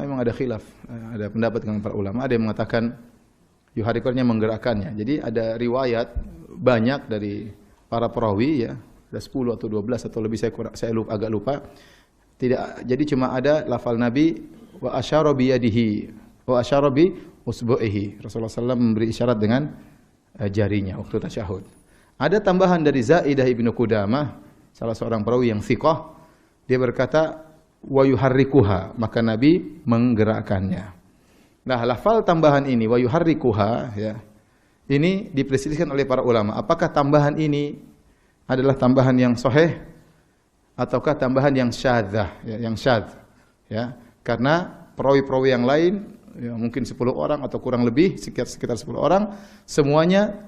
memang ada khilaf, ada pendapat dengan para ulama. Ada yang mengatakan yuharrikunya menggerakkannya. Jadi ada riwayat banyak dari para perawi ya, ada 10 atau 12 atau lebih, saya lupa, agak lupa. Tidak, jadi cuma ada lafal Nabi wa asyara bi yadihi wa asyara bi usbu'ihi. Rasulullah SAW memberi isyarat dengan jarinya waktu tasyahud. Ada tambahan dari Zaidah ibnu Qudamah, salah seorang perawi yang thiqah. Dia berkata wa yuharrikuha, maka Nabi menggerakkannya. Nah, lafal tambahan ini wa yuharrikuha ya, ini diperselisihkan oleh para ulama. Apakah tambahan ini adalah tambahan yang sahih ataukah tambahan yang syadzah, ya, yang syadz ya? Karena perawi-perawi yang lain ya, mungkin 10 orang atau kurang lebih sekitar 10 orang, semuanya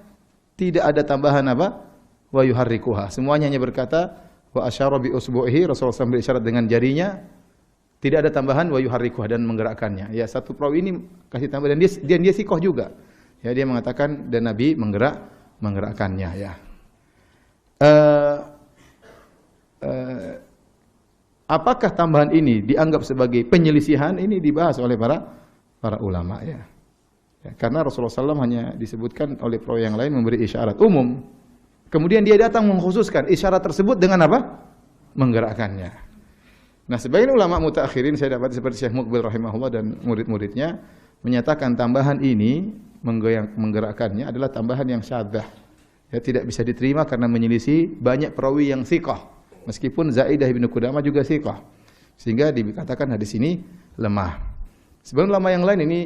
tidak ada tambahan apa? Wa yuharrikuha. Semuanya hanya berkata wa asyara bi usbu'ihi, Rasulullah SAW berisyarat dengan jarinya. Tidak ada tambahan wa yuharrikuha, dan menggerakkannya. Ya, satu perawi ini kasih tambah, dan dia sikoh juga. Ya, dia mengatakan dan Nabi menggerakkannya ya. Apakah tambahan ini dianggap sebagai penyelisihan? Ini dibahas oleh para ulama ya. Karena Rasulullah SAW hanya disebutkan oleh perawi yang lain memberi isyarat umum. Kemudian dia datang mengkhususkan isyarat tersebut dengan apa? Menggerakkannya. Nah, sebagian ulama mutaakhirin saya dapat seperti Syekh Muqbil rahimahullah dan murid-muridnya menyatakan tambahan ini menggerakkannya adalah tambahan yang syadzah. Ya, tidak bisa diterima karena menyelisih banyak perawi yang thiqah. Meskipun Zaidah bin Qudamah juga thiqah. Sehingga dikatakan hadis ini lemah. Sebagian ulama yang lain ini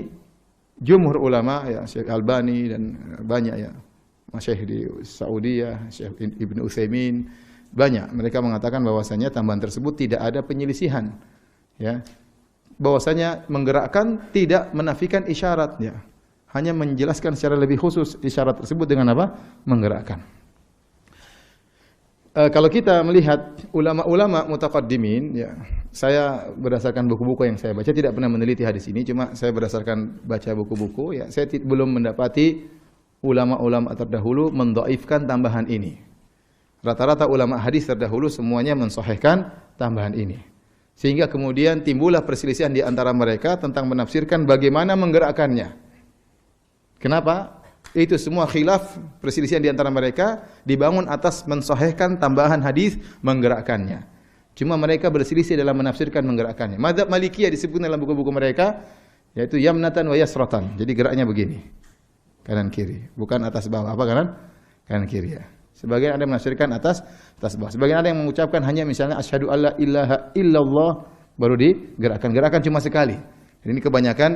jumhur ulama ya, Syekh Albani dan banyak ya, masyayikh di Saudi ya, Syekh Ibnu Utsaimin, banyak mereka mengatakan bahwasanya tambahan tersebut tidak ada penyelisihan ya. Bahwasanya menggerakkan tidak menafikan isyarat ya. Hanya menjelaskan secara lebih khusus isyarat tersebut dengan apa? Menggerakkan. Kalau kita melihat ulama-ulama mutaqaddimin ya, saya berdasarkan buku-buku yang saya baca tidak pernah meneliti hadis ini, cuma saya berdasarkan baca buku-buku ya, saya belum mendapati ulama-ulama terdahulu mendhaifkan tambahan ini. Rata-rata ulama hadis terdahulu semuanya mensahihkan tambahan ini. Sehingga kemudian timbullah perselisihan di antara mereka tentang menafsirkan bagaimana menggerakkannya. Kenapa? Itu semua khilaf, perselisihan di antara mereka dibangun atas mensahihkan tambahan hadis menggerakkannya. Cuma mereka berselisih dalam menafsirkan menggerakkannya. Madzhab Malikiyah disebutkan dalam buku-buku mereka yaitu yamnatan wa yasratan. Jadi geraknya begini. Kanan kiri, bukan atas bawah. Apa kanan? Kanan kiri ya. Sebagian ada yang menafsirkan atas bawah. Sebagian ada yang mengucapkan hanya misalnya asyhadu alla ilaha illallah baru digerakkan. Gerakan cuma sekali. Ini kebanyakan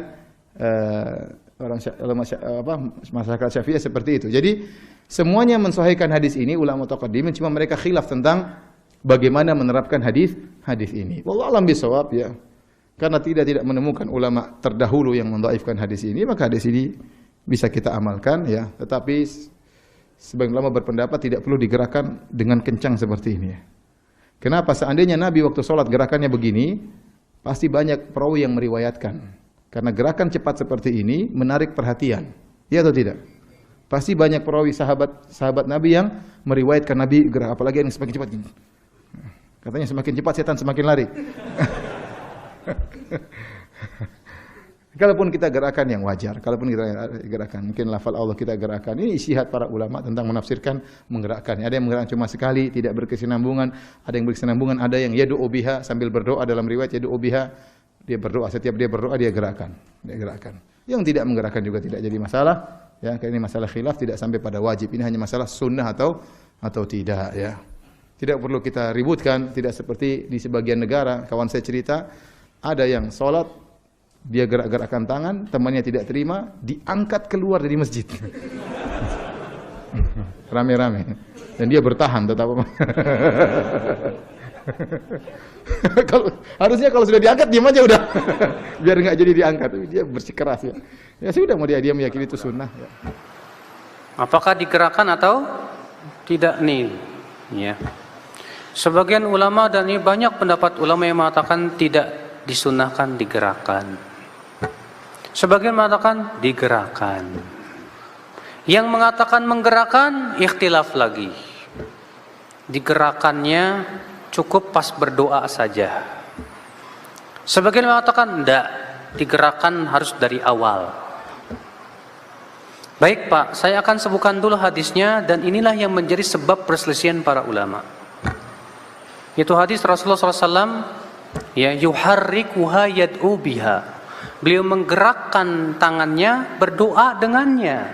masyarakat Syafi'iyah seperti itu. Jadi semuanya mensahihkan hadis ini ulama mutaqaddimin, cuma mereka khilaf tentang bagaimana menerapkan hadis ini. Wallahu a'lam bishawab ya. Karena tidak menemukan ulama terdahulu yang mendhaifkan hadis ini, maka hadis ini bisa kita amalkan ya. Tetapi sebagian ulama berpendapat tidak perlu digerakkan dengan kencang seperti ini. Kenapa? Seandainya Nabi waktu sholat gerakannya begini, pasti banyak perawi yang meriwayatkan. Karena gerakan cepat seperti ini menarik perhatian. Iya atau tidak? Pasti banyak perawi sahabat Nabi yang meriwayatkan Nabi gerak, apalagi yang semakin cepat. Katanya semakin cepat setan semakin lari. Kalaupun kita gerakan yang wajar, kalaupun kita gerakan, mungkin lafal Allah kita gerakan. Ini ijtihad para ulama tentang menafsirkan menggerakkan. Ada yang menggerakkan cuma sekali, tidak berkesinambungan. Ada yang berkesinambungan, ada yang yad'u biha sambil berdoa, dalam riwayat yad'u biha, dia berdoa, setiap dia berdoa dia gerakan. Yang tidak menggerakkan juga tidak jadi masalah. Ya, karena ini masalah khilaf, tidak sampai pada wajib. Ini hanya masalah sunnah atau tidak ya. Tidak perlu kita ributkan, tidak seperti di sebagian negara. Kawan saya cerita, ada yang sholat dia gerak-gerakan tangan, temannya tidak terima, diangkat keluar dari masjid. Rame-rame. Dan dia bertahan tetap. Harusnya kalau sudah diangkat diam aja udah. Biar enggak jadi diangkat. Dia bersikeras ya. Ya sudah, mau dia meyakini itu sunnah ya. Apakah digerakkan atau tidak nih? Ya. Sebagian ulama dan ini banyak pendapat ulama yang mengatakan tidak disunnahkan digerakkan. Sebagian mengatakan digerakkan. Yang mengatakan menggerakkan ikhtilaf lagi. Digerakannya cukup pas berdoa saja. Sebagian mengatakan enggak, digerakkan harus dari awal. Baik Pak, saya akan sebutkan dulu hadisnya, dan inilah yang menjadi sebab perselisihan para ulama. Itu hadis Rasulullah SAW, ya, yuharrikuha yad'u biha. Beliau menggerakkan tangannya, berdoa dengannya.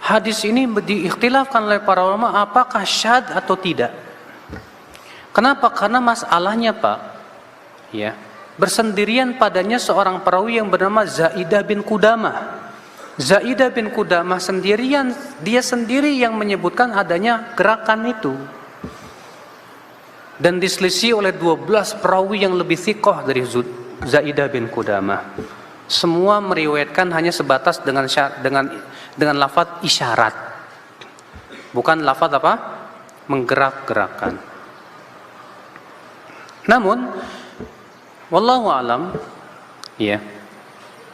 Hadis ini diikhtilafkan oleh para ulama apakah syadz atau tidak. Kenapa? Karena masalahnya Pak, ya, bersendirian padanya seorang perawi yang bernama Zaidah bin Qudamah. Zaidah bin Qudamah sendirian, dia sendiri yang menyebutkan adanya gerakan itu. Dan diselisih oleh 12 perawi yang lebih thiqah dari Zaidah bin Qudamah. Semua meriwayatkan hanya sebatas dengan lafaz isyarat. Bukan lafaz apa? Menggerak-gerakkan. Namun wallahu alam, ya.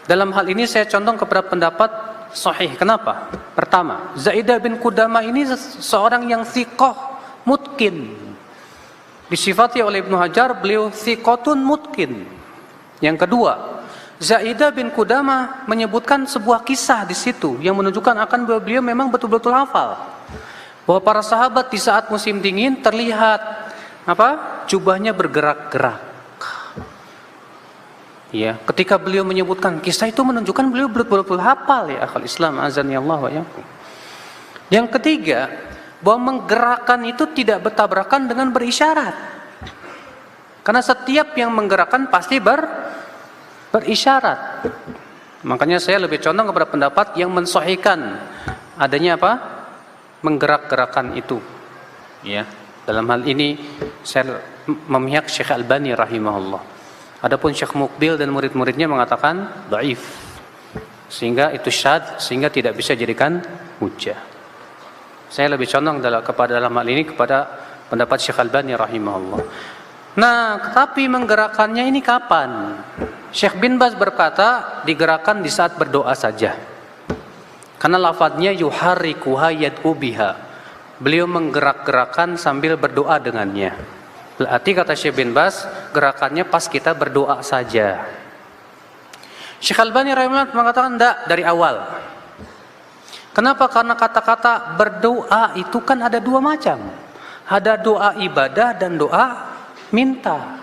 Dalam hal ini saya condong kepada pendapat sahih. Kenapa? Pertama, Zaidah bin Qudamah ini seorang yang thiqah, mutqin. Disifati oleh Ibnu Hajar, beliau thiqatun mutqin. Yang kedua, Zaidah bin Qudamah menyebutkan sebuah kisah di situ yang menunjukkan akan bahwa beliau memang betul-betul hafal. Bahwa para sahabat di saat musim dingin terlihat jubahnya bergerak-gerak. Ya, ketika beliau menyebutkan kisah itu menunjukkan beliau betul-betul hafal, ya akhal Islam, azani Allah wa iyyakum. Yang ketiga, bahwa menggerakkan itu tidak bertabrakan dengan berisyarat. Karena setiap yang menggerakkan pasti berisyarat. Makanya saya lebih condong kepada pendapat yang mensahihkan adanya menggerak-gerakan itu. Ya, dalam hal ini saya memihak Syekh Albani rahimahullah. Adapun Syekh Muqbil dan murid-muridnya mengatakan dhaif, sehingga itu syadz, sehingga tidak bisa jadikan hujjah. Saya lebih condong kepada dalam hal ini kepada pendapat Syekh Albani rahimahullah. Nah, tetapi menggerakkannya ini kapan? Syekh bin Baz berkata digerakkan di saat berdoa saja. Karena lafadznya yuharrikuha yad'u biha. Beliau menggerak-gerakkan sambil berdoa dengannya. Berarti kata Syekh bin Baz, gerakannya pas kita berdoa saja. Syekh Albani rahimahullah mengatakan tidak, dari awal. Kenapa? Karena kata-kata berdoa itu kan ada dua macam. Ada doa ibadah dan doa minta.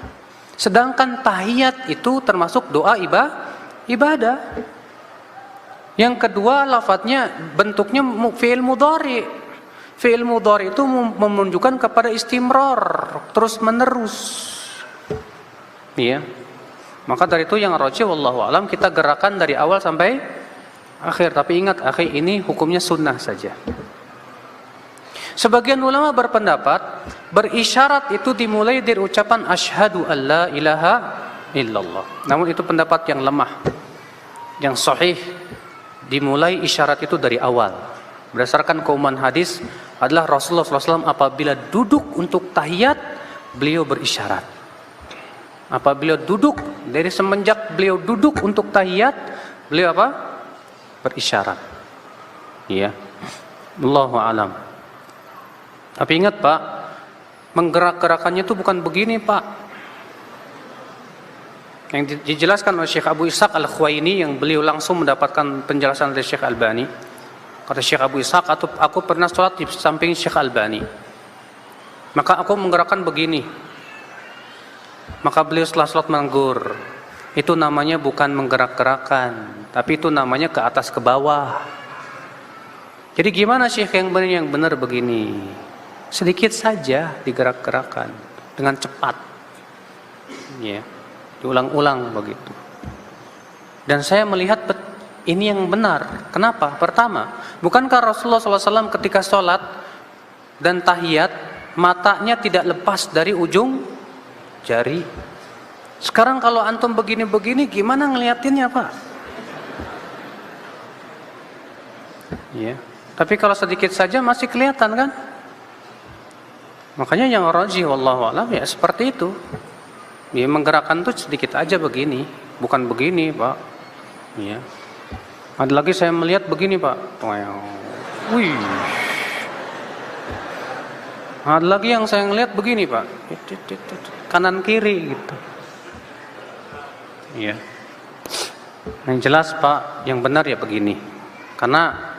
Sedangkan tahiyat itu termasuk doa ibadah. Yang kedua, lafadznya bentuknya fi'il mudhari. Fi'il mudhari itu menunjukkan kepada istimrar, terus menerus. Iya. Maka dari itu yang rajih wallahu alam kita gerakan dari awal sampai akhir. Tapi ingat, akhi, ini hukumnya sunnah saja. Sebagian ulama berpendapat berisyarat itu dimulai dari ucapan asyhadu alla ilaha illallah. Namun itu pendapat yang lemah. Yang sahih dimulai isyarat itu dari awal. Berdasarkan keumuman hadis adalah Rasulullah SAW apabila duduk untuk tahiyat, beliau berisyarat. Apabila duduk, dari semenjak beliau duduk untuk tahiyat, beliau berisyarat. Iya. Allahu a'lam. Tapi ingat Pak, menggerak-gerakannya itu bukan begini Pak. Yang dijelaskan oleh Syekh Abu Ishaq Al-Khuwaini, yang beliau langsung mendapatkan penjelasan dari Syekh Albani. Kata Syekh Abu Ishaq, aku pernah sholat di samping Syekh Albani. Maka aku menggerakkan begini. Maka beliau setelah sholat menganggur. Itu namanya bukan menggerak-gerakan, tapi itu namanya ke atas ke bawah. Jadi gimana Syekh yang benar begini? Sedikit saja digerak-gerakan dengan cepat. Ya, diulang-ulang begitu. Dan saya melihat ini yang benar. Kenapa? Pertama, bukankah Rasulullah SAW ketika sholat dan tahiyat matanya tidak lepas dari ujung jari? Sekarang kalau antum begini-begini, gimana ngeliatinnya Pak? Ya. Tapi kalau sedikit saja masih kelihatan kan? Makanya yang rajih wallahu a'lam ya seperti itu. Ya, menggerakkan tuh sedikit aja begini, bukan begini Pak. Ya. Ada lagi saya melihat begini Pak. Wih. Ada lagi yang saya melihat begini Pak. Kanan kiri gitu. Iya. Yang jelas Pak, yang benar ya begini. Karena